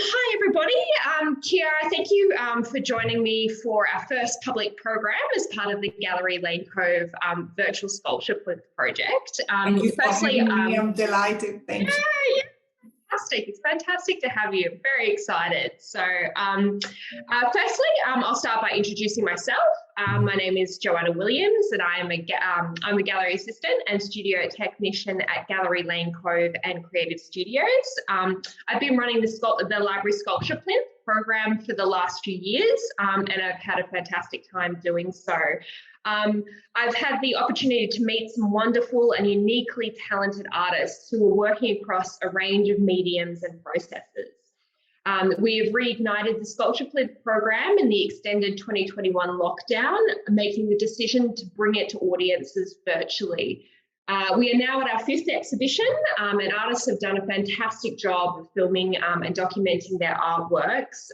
Hi, everybody. Chiara, thank you for joining me for our first public program as part of the Gallery Lane Cove Virtual Sculpture Plinth project. Thank you for having me. I'm delighted. Thank you. Yeah. Fantastic. It's fantastic to have you. I'm very excited. So firstly, I'll start by introducing myself. My name is Joanna Williams, and I'm a gallery assistant and studio technician at Gallery Lane Cove and Creative Studios. I've been running the Library Sculpture Plinth program for the last few years, and I've had a fantastic time doing so. I've had the opportunity to meet some wonderful and uniquely talented artists who are working across a range of mediums and processes. We have reignited the Sculpture Plinth program in the extended 2021 lockdown, making the decision to bring it to audiences virtually. We are now at our 5th exhibition, and artists have done a fantastic job of filming and documenting their artworks,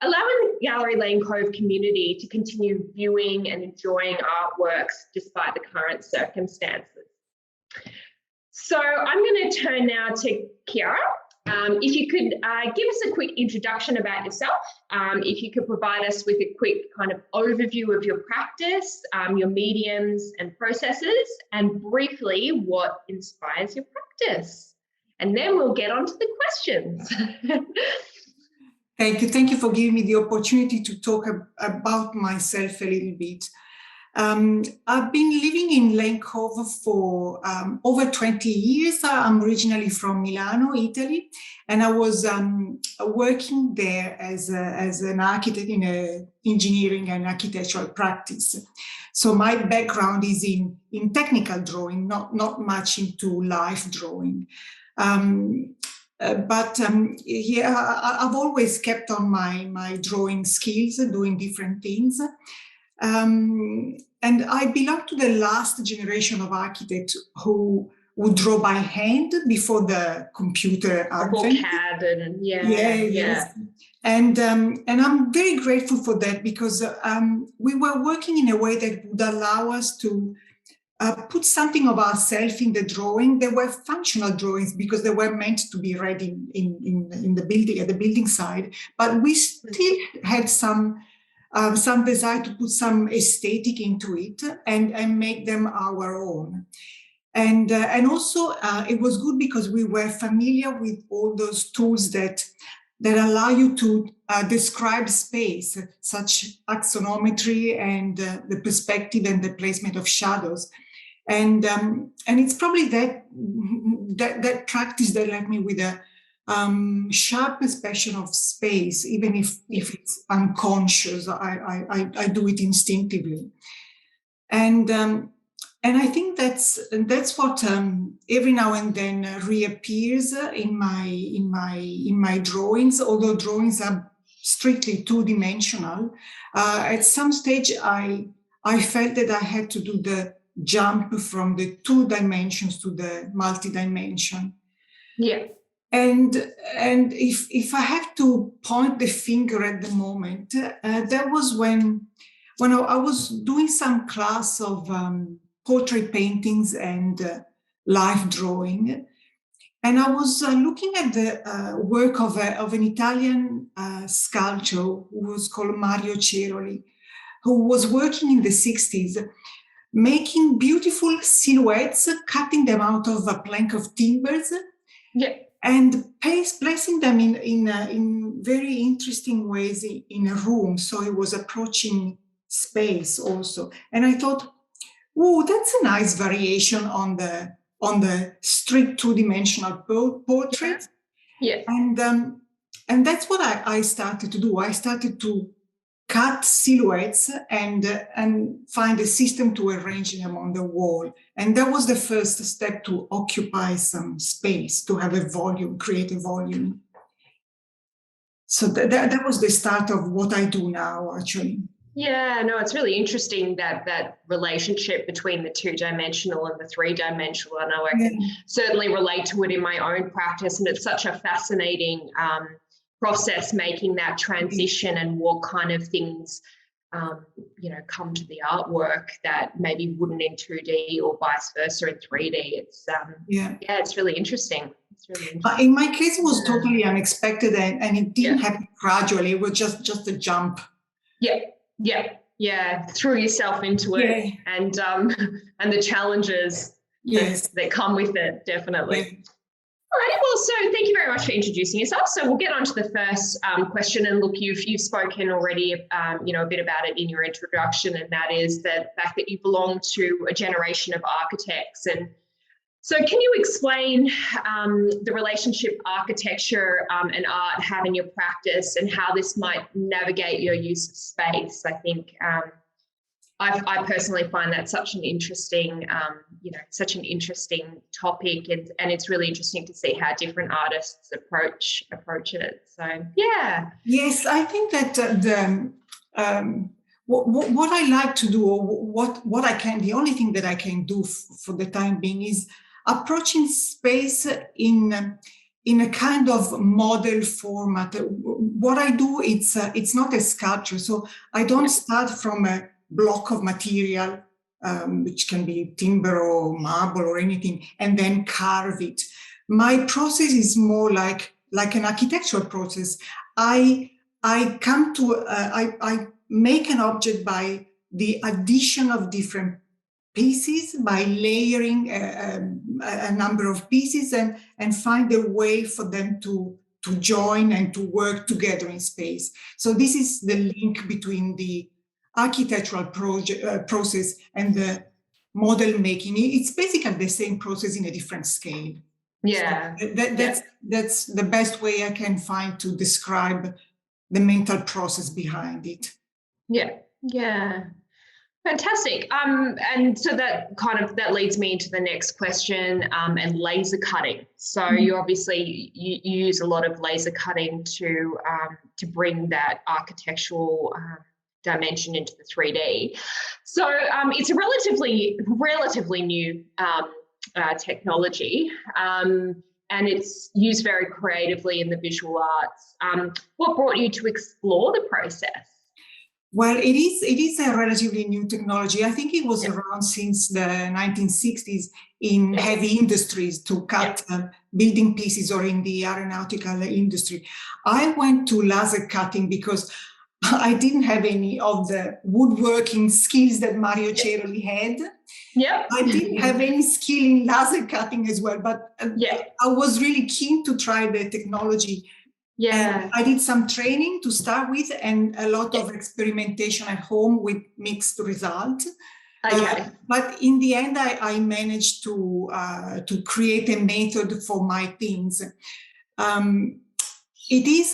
allowing the Gallery Lane Cove community to continue viewing and enjoying artworks despite the current circumstances. So I'm going to turn now to Chiara. If you could give us a quick introduction about yourself, if you could provide us with a quick kind of overview of your practice, your mediums and processes, and briefly what inspires your practice. And then we'll get on to the questions. Thank you. Thank you for giving me the opportunity to talk about myself a little bit. I've been living in Lane Cove for over 20 years. I'm originally from Milano, Italy, and I was working there as an architect in a engineering and architectural practice. So my background is in technical drawing, not much into life drawing. Yeah, I've always kept on my drawing skills, doing different things. And I belong to the last generation of architects who would draw by hand before the computer advent. CAD and yeah. And I'm very grateful for that, because we were working in a way that would allow us to put something of ourselves in the drawing. They were functional drawings because they were meant to be read in the building, at the building side, but we still had some desire to put some aesthetic into it and make them our own. And also it was good because we were familiar with all those tools that allow you to describe space, such axonometry and the perspective and the placement of shadows. And it's probably that practice that left me with a sharp perception of space, even if it's unconscious. I do it instinctively, and I think that's what every now and then reappears in my drawings. Although drawings are strictly two-dimensional, at some stage I felt that I had to do the jump from the 2 dimensions to the multi-dimension. Yeah. And if I have to point the finger at the moment, that was when I was doing some class of portrait paintings and life drawing, and I was looking at the work of an Italian sculptor who was called Mario Ceroli, who was working in the 60s, making beautiful silhouettes, cutting them out of a plank of timbers. Yeah. And placing them in very interesting ways in a room. So it was approaching space also. And I thought, oh, that's a nice variation on the strict two-dimensional portrait. Yeah. And that's what I started to do. I started to cut silhouettes and find a system to arrange them on the wall. And that was the first step to occupy some space, to have a volume, create a volume. So that was the start of what I do now, actually. Yeah, no, it's really interesting that relationship between the 2-dimensional and the 3-dimensional. I know I can certainly relate to it in my own practice, and it's such a fascinating process making that transition, and what kind of things come to the artwork that maybe wouldn't in 2D or vice versa in 3D. It's it's really interesting. That's really interesting. In my case, it was totally unexpected, and it didn't happen gradually. It was just a jump. Yeah. Threw yourself into it, and the challenges that come with it, definitely. Yeah. All right. Well, so thank you very much for introducing yourself. So we'll get on to the first question. And look, you've spoken already, a bit about it in your introduction, and that is the fact that you belong to a generation of architects. And so can you explain the relationship architecture and art have in your practice, and how this might navigate your use of space? I think I personally find that such an interesting, topic, and it's really interesting to see how different artists approach it. So yeah. Yes, I think that what I like to do, or what I can, the only thing that I can do for the time being is approaching space in a kind of model format. What I do, it's not a sculpture, so I don't start from a block of material, which can be timber or marble or anything, and then carve it. My process is more like an architectural process. I make an object by the addition of different pieces, by layering a number of pieces, and find a way for them to join and to work together in space. So this is the link between the architectural process and the model making. It's basically the same process in a different scale. Yeah. So that's the best way I can find to describe the mental process behind it. Yeah. Fantastic. And so that leads me into the next question, and laser cutting. So you obviously you use a lot of laser cutting to bring that architectural dimension into the 3D. So it's a relatively new technology, and it's used very creatively in the visual arts. What brought you to explore the process? Well, it is a relatively new technology. I think it was around since the 1960s in heavy industries to cut building pieces, or in the aeronautical industry. I went to laser cutting because I didn't have any of the woodworking skills that Mario Ceroli had. I didn't have any skill in laser cutting as well, but I was really keen to try the technology. And I did some training to start with, and a lot of experimentation at home with mixed results. But in the end, I managed to create a method for my things. It is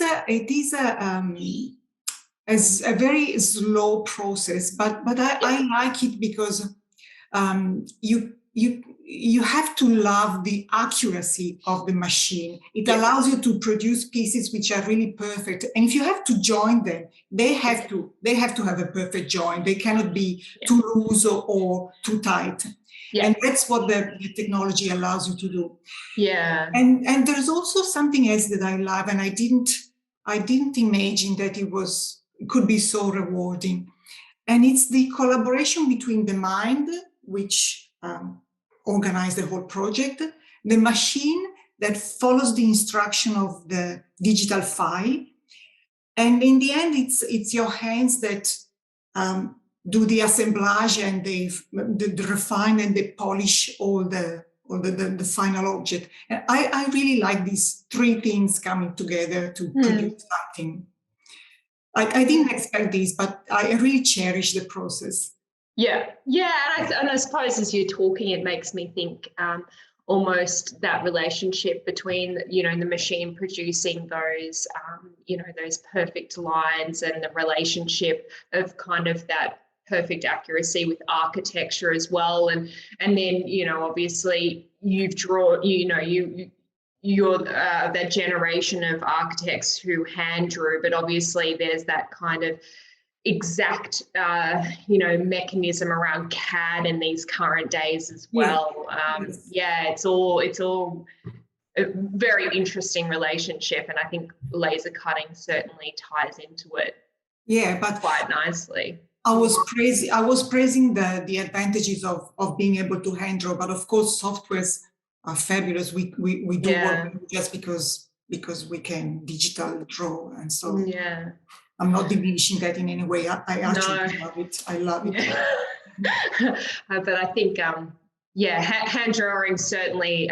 a very slow process, but I like it because you have to love the accuracy of the machine. It allows you to produce pieces which are really perfect. And if you have to join them, they have to have a perfect join. They cannot be too loose or too tight. And that's what the technology allows you to do. And there's also something else that I love, and I didn't imagine that it could be so rewarding. And it's the collaboration between the mind, which organize the whole project, the machine that follows the instruction of the digital file, and in the end, it's your hands that do the assemblage, and they refine and they polish all the final object. And I really like these three things coming together to produce something. I didn't expect this, but I really cherish the process. And I suppose as you're talking, it makes me think almost that relationship between the machine producing those those perfect lines, and the relationship of kind of that perfect accuracy with architecture as well, and then obviously you're that generation of architects who hand drew, but obviously there's that kind of exact mechanism around CAD in these current days as well. It's all a very interesting relationship, and I think laser cutting certainly ties into it but quite nicely. I was praising the advantages of being able to hand draw, but of course softwares fabulous. We do what we do just because we can digital draw, and so I'm not diminishing that in any way. I actually love it. I love it. But I think hand drawing certainly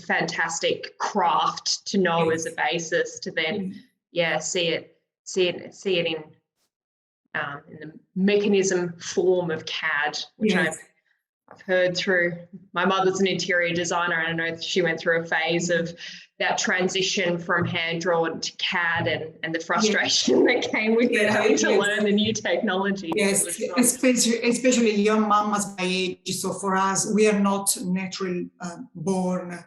fantastic craft to know as a basis to then see it in the mechanism form of CAD, which I've heard through. My mother's an interior designer, and I know she went through a phase of that transition from hand drawn to CAD and the frustration that came with it, having to learn the new technology. Yes, especially young mamas my age. So for us, we are not naturally born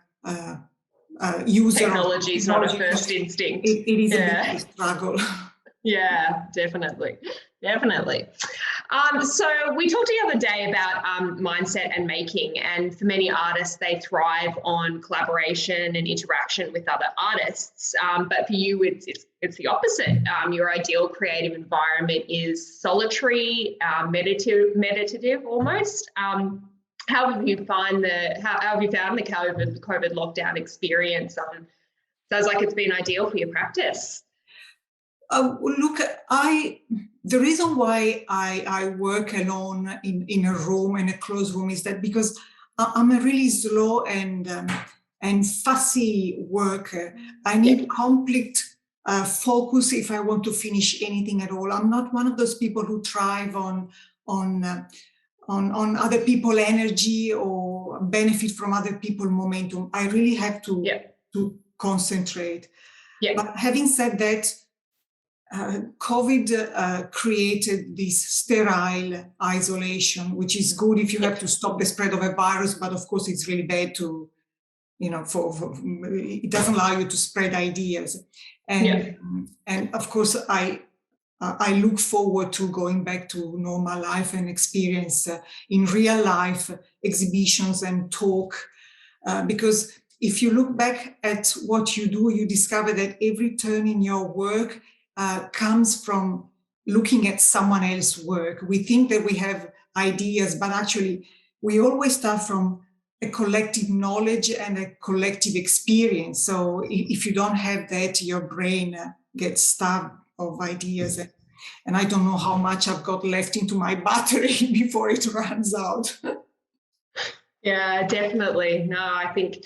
user technology is not a first instinct. It is a bit of a struggle. Yeah, definitely. So we talked the other day about mindset and making, and for many artists, they thrive on collaboration and interaction with other artists. But for you, it's the opposite. Your ideal creative environment is solitary, meditative almost. How have you found the COVID lockdown experience? Sounds like it's been ideal for your practice. Look, the reason why I work alone in a room, in a closed room, is that because I'm a really slow and fussy worker. I need complete focus if I want to finish anything at all. I'm not one of those people who thrive on other people's energy or benefit from other people's momentum. I really have to concentrate. But having said that, COVID created this sterile isolation, which is good if you have to stop the spread of a virus, but of course it's really bad to, it doesn't allow you to spread ideas. And of course I look forward to going back to normal life and experience in real life exhibitions and talk, because if you look back at what you do, you discover that every turn in your work comes from looking at someone else's work. We think that we have ideas, but actually we always start from a collective knowledge and a collective experience. So if you don't have that, your brain gets starved of ideas. And I don't know how much I've got left into my battery before it runs out. Yeah, definitely. No, I think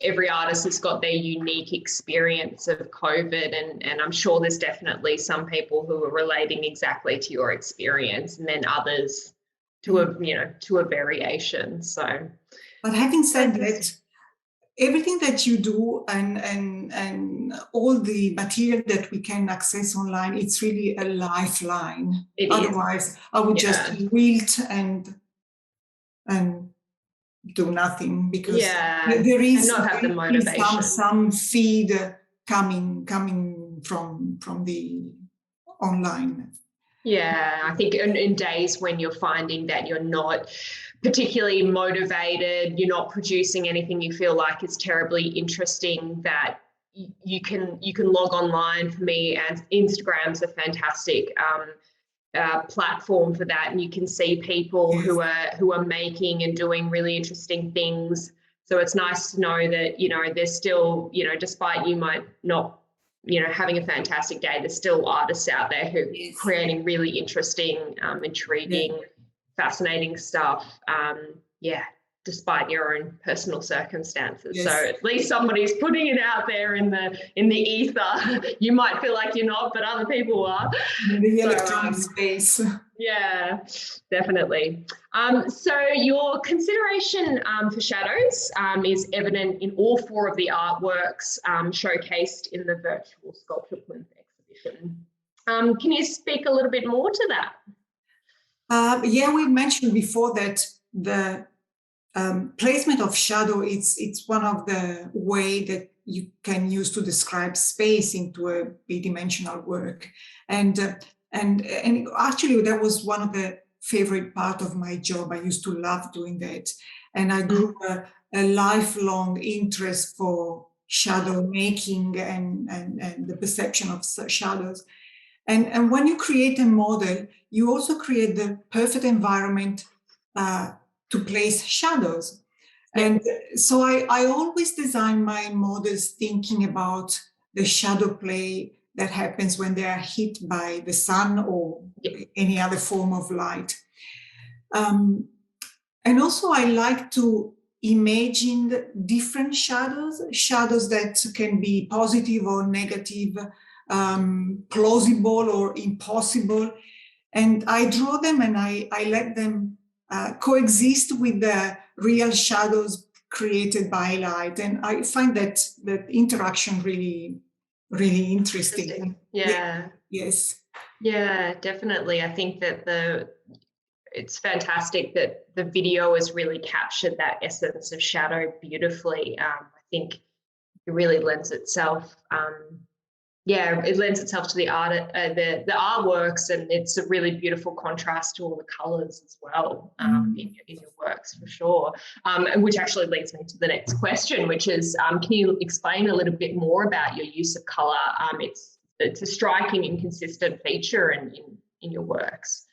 every artist has got their unique experience of COVID, and I'm sure there's definitely some people who are relating exactly to your experience, and then others to a variation. So, but having said that, everything that you do and all the material that we can access online, it's really a lifeline. Otherwise, I would just wilt and do nothing, because there is not have the motivation. Some feed coming from the online. Yeah, I think in days when you're finding that you're not particularly motivated, you're not producing anything you feel like is terribly interesting, that you can log online. For me, and Instagram's a fantastic platform for that, and you can see people who are making and doing really interesting things. So it's nice to know that there's still, despite you might not having a fantastic day, there's still artists out there who are creating really interesting, intriguing, fascinating stuff. Despite your own personal circumstances. So at least somebody's putting it out there in the ether. You might feel like you're not, but other people are. In the electronic space. Yeah, definitely. So your consideration for shadows is evident in all four of the artworks showcased in the Virtual Sculpture Plinth exhibition. Can you speak a little bit more to that? We mentioned before that the placement of shadow, it's one of the way that you can use to describe space into a bidimensional work. And actually that was one of the favorite part of my job. I used to love doing that. And I grew a lifelong interest for shadow making and the perception of shadows. And when you create a model, you also create the perfect environment to place shadows. And so I always design my models thinking about the shadow play that happens when they are hit by the sun or any other form of light. And also I like to imagine different shadows that can be positive or negative, plausible or impossible. And I draw them and I let them coexist with the real shadows created by light. And I find that interaction really, really interesting. Yeah. Yes. Yeah, definitely. I think that it's fantastic that the video has really captured that essence of shadow beautifully. I think it really lends itself. It lends itself to the art, the artworks, and it's a really beautiful contrast to all the colours as well in your works for sure. And which actually leads me to the next question, which is, can you explain a little bit more about your use of colour? It's a striking and consistent feature in your works.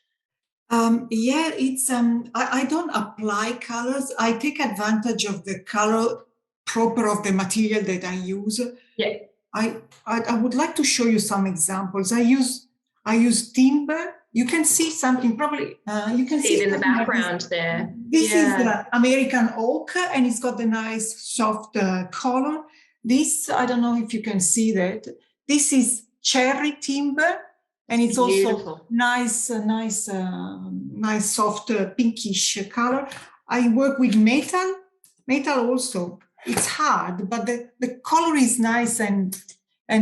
It's I don't apply colors. I take advantage of the color proper of the material that I use. Yeah. I would like to show you some examples. I use timber. You can see something probably. You can see it in the background there. This is the American oak, and it's got the nice soft color. This, I don't know if you can see that. This is cherry timber, and it's beautiful. Also nice soft pinkish color. I work with metal also. It's hard, but the color is nice and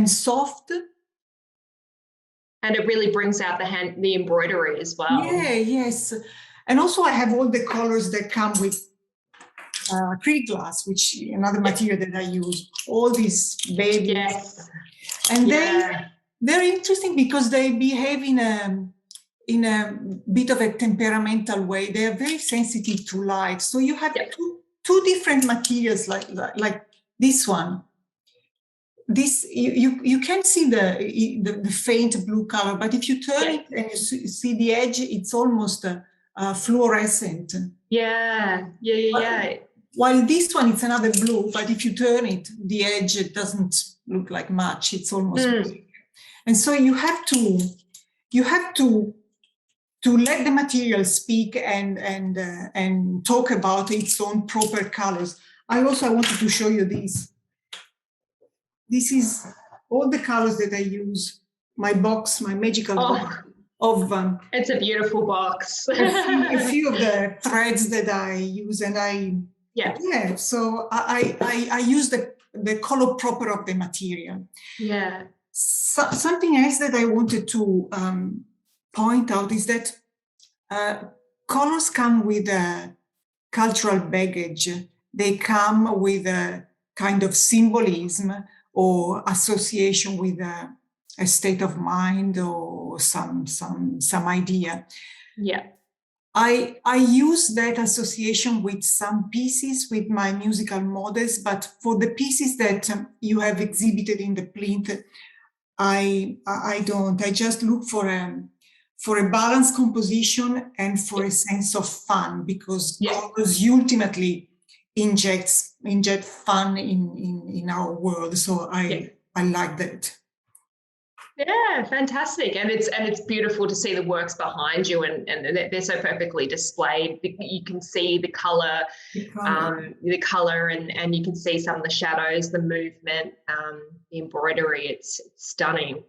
soft. And it really brings out the embroidery as well. Yeah, yes. And also I have all the colors that come with acrylic glass, which is another material that I use. All these babies. Yes. And they're interesting because they behave in a bit of a temperamental way. They are very sensitive to light. So you have two different materials like this one. This you can see the faint blue color, but if you turn it and you see the edge, it's almost fluorescent. Yeah. While this one, it's another blue, but if you turn it, the edge, it doesn't look like much. It's almost blue. And so you have to let the material speak and talk about its own proper colors. I wanted to show you this. This is all the colors that I use. My box, my magical box of. It's a beautiful box. a few of the threads that I use, and So I use the color proper of the material. Yeah. Something else that I wanted to point out is that colors come with a cultural baggage. They come with a kind of symbolism or association with a state of mind or some idea. Yeah. I use that association with some pieces with my musical models, but for the pieces that you have exhibited in the plinth, I don't. I just look for a balanced composition and for a sense of fun, because colors ultimately inject fun in our world. So I like that. Yeah, fantastic. And it's beautiful to see the works behind you, and they're so perfectly displayed. You can see the color, and you can see some of the shadows, the movement, the embroidery. It's stunning.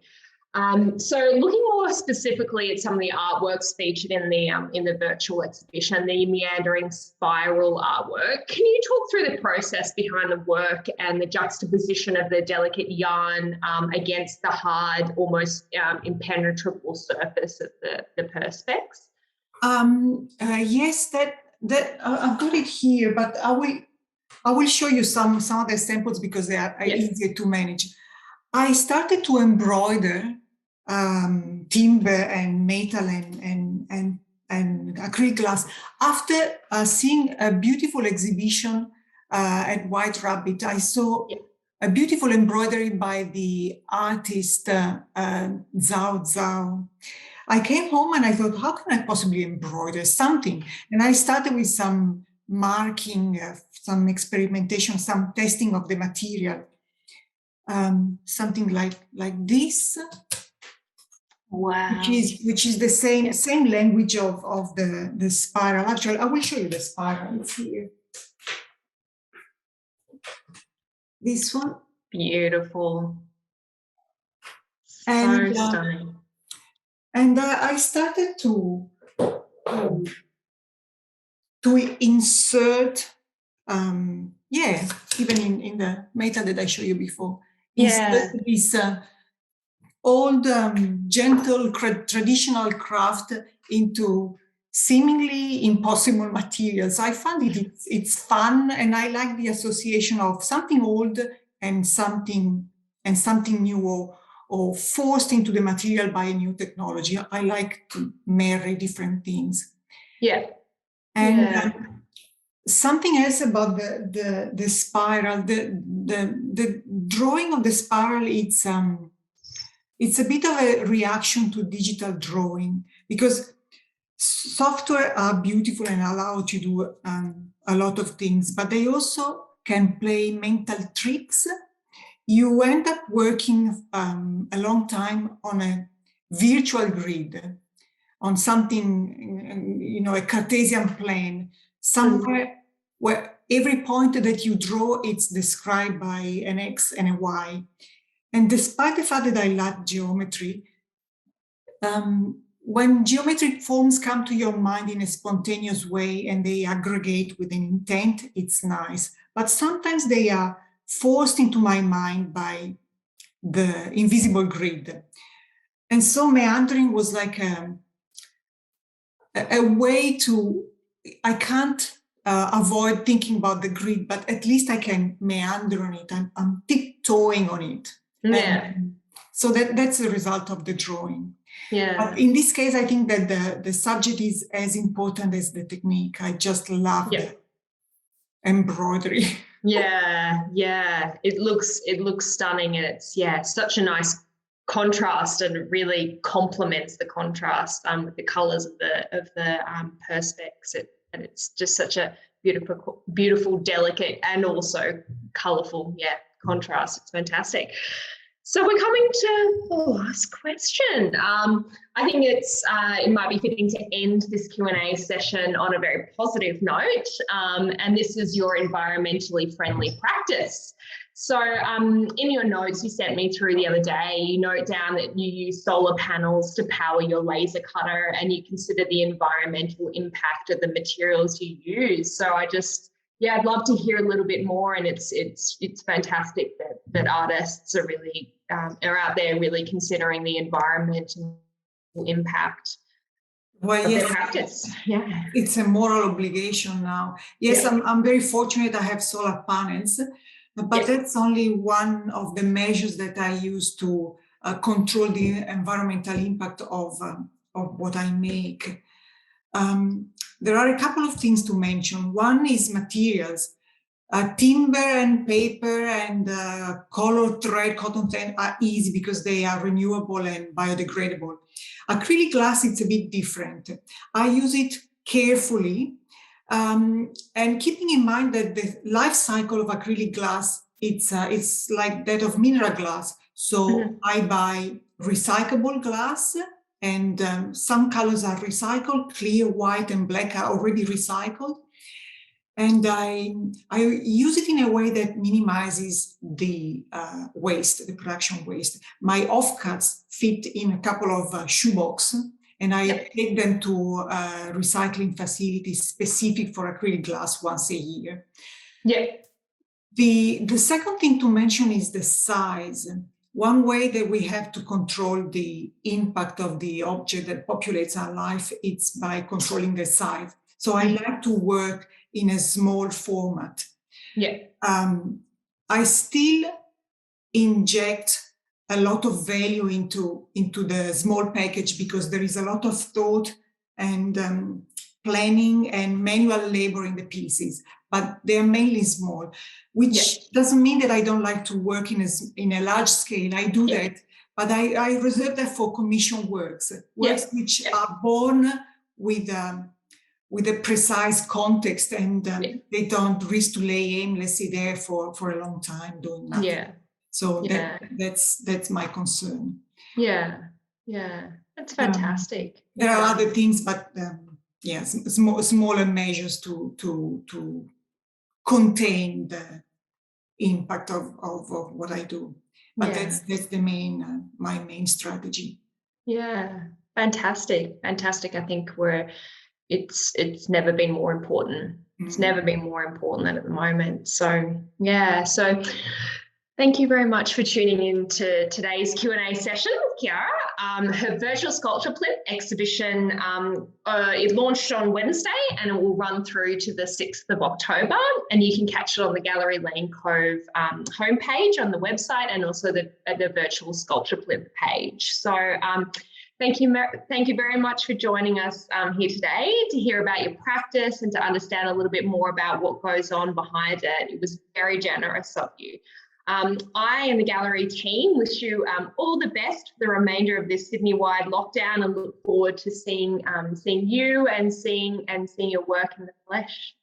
So looking more specifically at some of the artworks featured in the virtual exhibition, the meandering spiral artwork, can you talk through the process behind the work and the juxtaposition of the delicate yarn against the hard, almost impenetrable surface of the perspex? Yes, that I've got it here, but I will show you some of the samples because they are easier to manage. I started to embroider timber and metal and acrylic glass after seeing a beautiful exhibition at White Rabbit. I saw a beautiful embroidery by the artist Zhao Zhao. I came home and I thought, how can I possibly embroider something? And I started with some marking, some experimentation, some testing of the material. Something like this. Wow. Which is the same language of the spiral. Actually, I will show you the spiral. It's here. This one. Beautiful. So stunning. And I started to insert, even in the metal that I showed you before, insert this old, gentle, traditional craft into seemingly impossible materials. I find it's fun, and I like the association of something old and something new, or forced into the material by a new technology. I like to marry different things. Yeah. And something else about the spiral, the drawing of the spiral, it's a bit of a reaction to digital drawing, because software are beautiful and allow you to do a lot of things, but they also can play mental tricks. You end up working a long time on a virtual grid, on something, a Cartesian plane, somewhere where every point that you draw, it's described by an X and a Y. And despite the fact that I like geometry, when geometric forms come to your mind in a spontaneous way and they aggregate with an intent, it's nice. But sometimes they are forced into my mind by the invisible grid. And so meandering was like a way to, I can't avoid thinking about the grid, but at least I can meander on it. I'm tiptoeing on it. Yeah. And so that's the result of the drawing. Yeah. But in this case, I think that the subject is as important as the technique. I just love the embroidery. Yeah. It looks stunning, and it's such a nice contrast, and it really complements the contrast with the colors of the perspex. And it's just such a beautiful, delicate, and also colorful contrast. It's fantastic. So we're coming to the last question. I think it might be fitting to end this Q&A session on a very positive note, and this is your environmentally friendly practice. So in your notes you sent me through the other day, you note down that you use solar panels to power your laser cutter, and you consider the environmental impact of the materials you use. So I'd love to hear a little bit more, and it's fantastic that artists are really are out there really considering the environmental impact of their practice. Yeah, it's a moral obligation now. Yes, I'm very fortunate. I have solar panels, but that's only one of the measures that I use to control the environmental impact of what I make. There are a couple of things to mention. One is materials. Timber and paper and colored thread, cotton thread are easy because they are renewable and biodegradable. Acrylic glass, it's a bit different. I use it carefully, and keeping in mind that the life cycle of acrylic glass, it's like that of mineral glass. So I buy recyclable glass, and some colors are recycled, clear, white, and black are already recycled. And I use it in a way that minimizes the waste, the production waste. My offcuts fit in a couple of shoebox, and I take them to recycling facilities specific for acrylic glass once a year. Yeah. The second thing to mention is the size. One way that we have to control the impact of the object that populates our life, it's by controlling the size. So I like to work in a small format. Yeah. I still inject a lot of value into the small package because there is a lot of thought and planning and manual labor in the pieces, but they are mainly small, which doesn't mean that I don't like to work in a large scale. I do that, but I reserve that for commission works which are born with with a precise context, and they don't risk to lay aimlessly there for a long time doing nothing. Yeah. So that's my concern. Yeah. That's fantastic. There are other things, but smaller measures to contain the impact of what I do. But that's the main my main strategy. Yeah, fantastic. I think it's never been more important. It's never been more important than at the moment. So thank you very much for tuning in to today's Q&A session with Chiara. Her Virtual Sculpture Plinth exhibition it launched on Wednesday, and it will run through to the 6th of October. And you can catch it on the Gallery Lane Cove homepage on the website, and also the Virtual Sculpture Plinth page. So thank you very much for joining us here today to hear about your practice and to understand a little bit more about what goes on behind it. It was very generous of you. I and the gallery team wish you all the best for the remainder of this Sydney-wide lockdown, and look forward to seeing you and seeing your work in the flesh.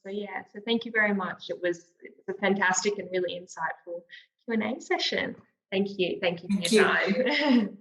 So thank you very much. It was a fantastic and really insightful Q&A session. Thank you for your time.